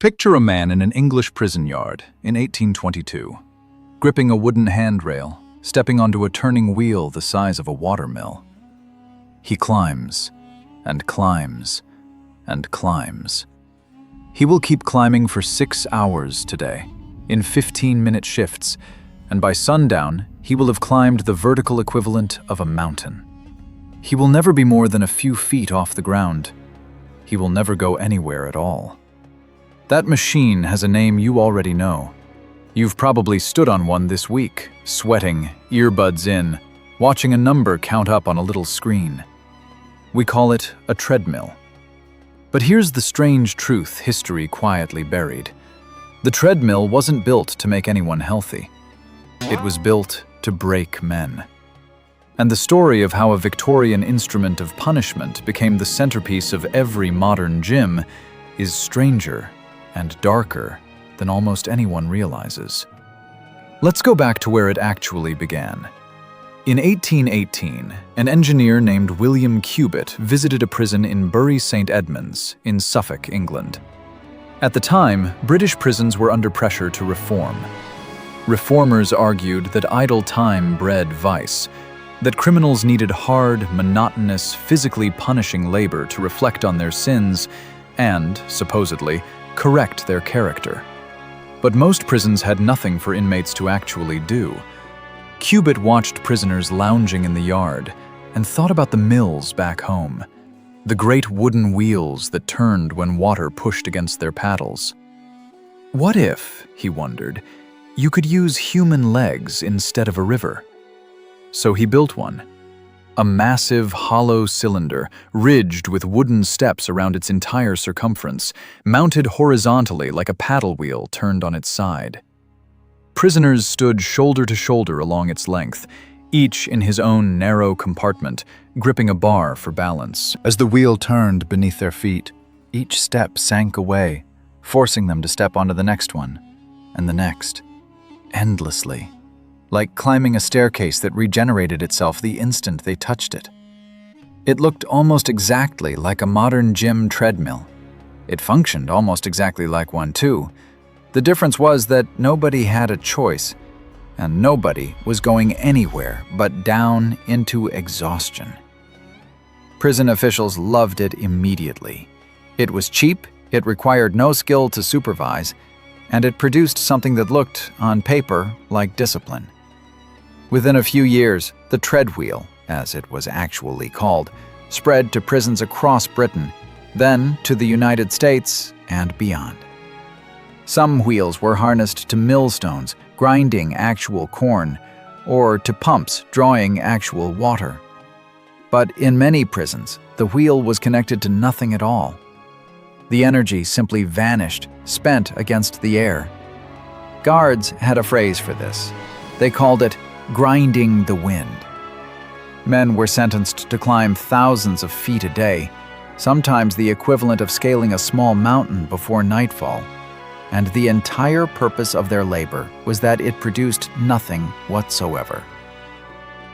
Picture a man in an English prison yard in 1822, gripping a wooden handrail, stepping onto a turning wheel the size of a watermill. He climbs, and climbs, and climbs. He will keep climbing for 6 hours today, in 15-minute shifts, and by sundown, he will have climbed the vertical equivalent of a mountain. He will never be more than a few feet off the ground. He will never go anywhere at all. That machine has a name you already know. You've probably stood on one this week, sweating, earbuds in, watching a number count up on a little screen. We call it a treadmill. But here's the strange truth history quietly buried. The treadmill wasn't built to make anyone healthy. It was built to break men. And the story of how a Victorian instrument of punishment became the centerpiece of every modern gym is stranger and darker than almost anyone realizes. Let's go back to where it actually began. In 1818, an engineer named William Cubitt visited a prison in Bury St. Edmunds in Suffolk, England. At the time, British prisons were under pressure to reform. Reformers argued that idle time bred vice, that criminals needed hard, monotonous, physically punishing labor to reflect on their sins and, supposedly, correct their character. But most prisons had nothing for inmates to actually do. Cubitt watched prisoners lounging in the yard and thought about the mills back home, the great wooden wheels that turned when water pushed against their paddles. What if, he wondered, you could use human legs instead of a river? So he built one. A massive, hollow cylinder, ridged with wooden steps around its entire circumference, mounted horizontally like a paddle wheel turned on its side. Prisoners stood shoulder to shoulder along its length, each in his own narrow compartment, gripping a bar for balance. As the wheel turned beneath their feet, each step sank away, forcing them to step onto the next one, and the next, endlessly, like climbing a staircase that regenerated itself the instant they touched it. It looked almost exactly like a modern gym treadmill. It functioned almost exactly like one too. The difference was that nobody had a choice, and nobody was going anywhere but down into exhaustion. Prison officials loved it immediately. It was cheap, it required no skill to supervise, and it produced something that looked, on paper, like discipline. Within a few years, the treadwheel, as it was actually called, spread to prisons across Britain, then to the United States and beyond. Some wheels were harnessed to millstones, grinding actual corn, or to pumps drawing actual water. But in many prisons, the wheel was connected to nothing at all. The energy simply vanished, spent against the air. Guards had a phrase for this. They called it grinding the wind. Men were sentenced to climb thousands of feet a day, sometimes the equivalent of scaling a small mountain before nightfall. And the entire purpose of their labor was that it produced nothing whatsoever.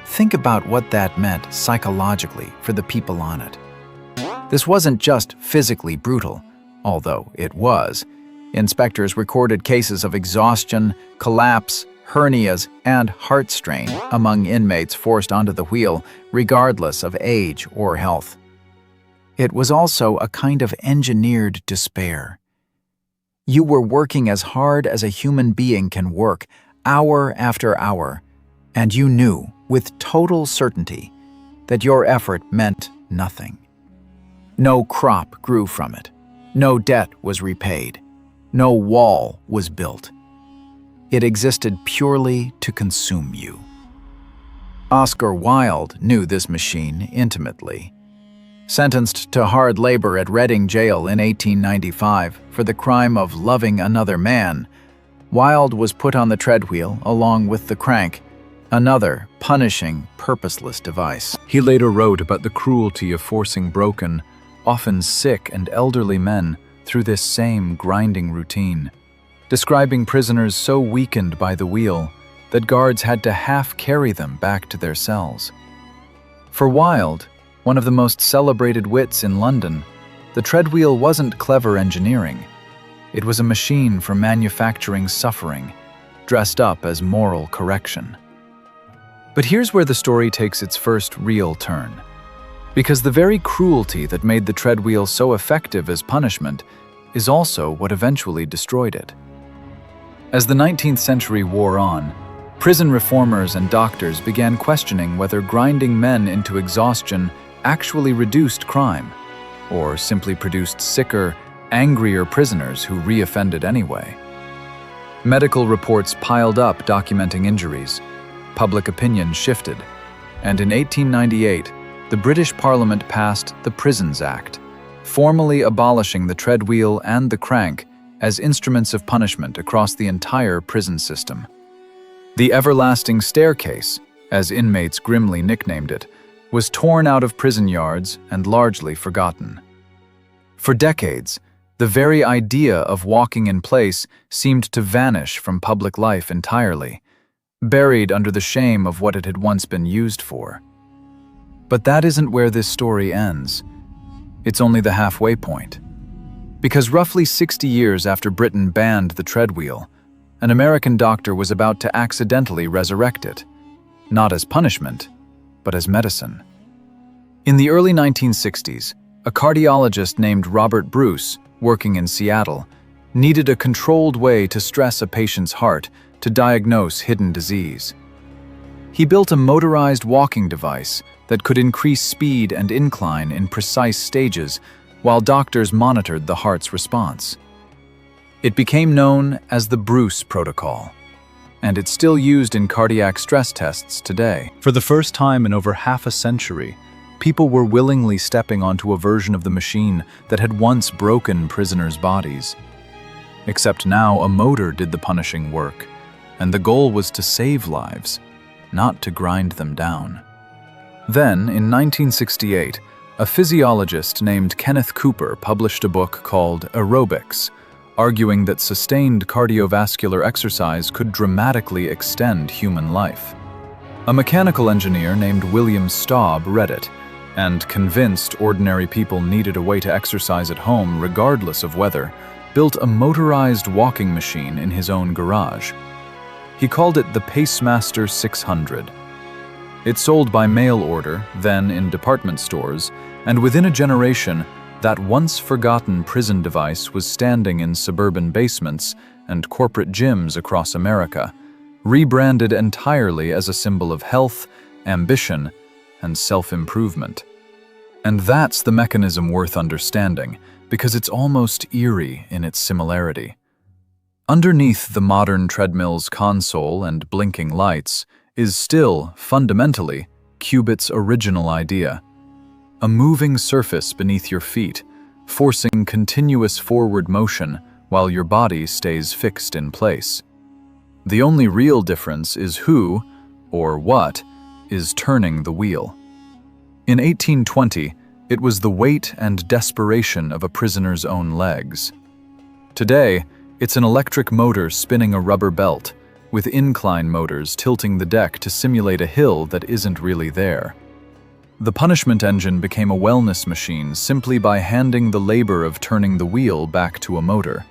Think about what that meant psychologically for the people on it. This wasn't just physically brutal, although it was. Inspectors recorded cases of exhaustion, collapse, hernias, and heart strain among inmates forced onto the wheel, regardless of age or health. It was also a kind of engineered despair. You were working as hard as a human being can work, hour after hour, and you knew, with total certainty, that your effort meant nothing. No crop grew from it. No debt was repaid. No wall was built. It existed purely to consume you. Oscar Wilde knew this machine intimately. Sentenced to hard labor at Reading Jail in 1895 for the crime of loving another man, Wilde was put on the treadwheel along with the crank, another punishing, purposeless device. He later wrote about the cruelty of forcing broken, often sick and elderly men through this same grinding routine, describing prisoners so weakened by the wheel that guards had to half carry them back to their cells. For Wilde, one of the most celebrated wits in London, the treadwheel wasn't clever engineering. It was a machine for manufacturing suffering, dressed up as moral correction. But here's where the story takes its first real turn. Because the very cruelty that made the treadwheel so effective as punishment is also what eventually destroyed it. As the 19th century wore on, prison reformers and doctors began questioning whether grinding men into exhaustion actually reduced crime, or simply produced sicker, angrier prisoners who re-offended anyway. Medical reports piled up documenting injuries, public opinion shifted, and in 1898, the British Parliament passed the Prisons Act, formally abolishing the treadwheel and the crank as instruments of punishment across the entire prison system. The everlasting staircase, as inmates grimly nicknamed it, was torn out of prison yards and largely forgotten. For decades, the very idea of walking in place seemed to vanish from public life entirely, buried under the shame of what it had once been used for. But that isn't where this story ends. It's only the halfway point. Because roughly 60 years after Britain banned the treadwheel, an American doctor was about to accidentally resurrect it, not as punishment, but as medicine. In the early 1960s, a cardiologist named Robert Bruce, working in Seattle, needed a controlled way to stress a patient's heart to diagnose hidden disease. He built a motorized walking device that could increase speed and incline in precise stages while doctors monitored the heart's response. It became known as the Bruce Protocol, and it's still used in cardiac stress tests today. For the first time in over half a century, people were willingly stepping onto a version of the machine that had once broken prisoners' bodies. Except now a motor did the punishing work, and the goal was to save lives, not to grind them down. Then, in 1968, a physiologist named Kenneth Cooper published a book called Aerobics, arguing that sustained cardiovascular exercise could dramatically extend human life. A mechanical engineer named William Staub read it, and convinced ordinary people needed a way to exercise at home regardless of weather, built a motorized walking machine in his own garage. He called it the Pacemaster 600. It sold by mail order, then in department stores, and within a generation, that once-forgotten prison device was standing in suburban basements and corporate gyms across America, rebranded entirely as a symbol of health, ambition, and self-improvement. And that's the mechanism worth understanding, because it's almost eerie in its similarity. Underneath the modern treadmill's console and blinking lights is still, fundamentally, Cubitt's original idea. A moving surface beneath your feet, forcing continuous forward motion while your body stays fixed in place. The only real difference is who, or what, is turning the wheel. In 1820, it was the weight and desperation of a prisoner's own legs. Today, it's an electric motor spinning a rubber belt, with incline motors tilting the deck to simulate a hill that isn't really there. The punishment engine became a wellness machine simply by handing the labor of turning the wheel back to a motor,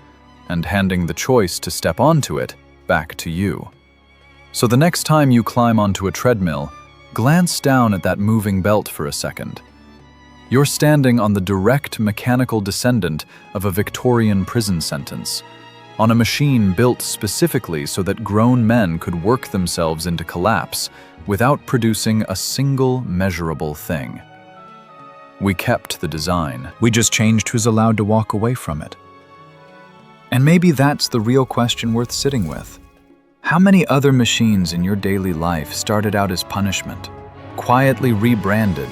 and handing the choice to step onto it back to you. So the next time you climb onto a treadmill, glance down at that moving belt for a second. You're standing on the direct mechanical descendant of a Victorian prison sentence, on a machine built specifically so that grown men could work themselves into collapse without producing a single measurable thing. We kept the design. We just changed who's allowed to walk away from it. And maybe that's the real question worth sitting with. How many other machines in your daily life started out as punishment, quietly rebranded,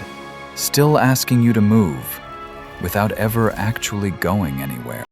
still asking you to move, without ever actually going anywhere?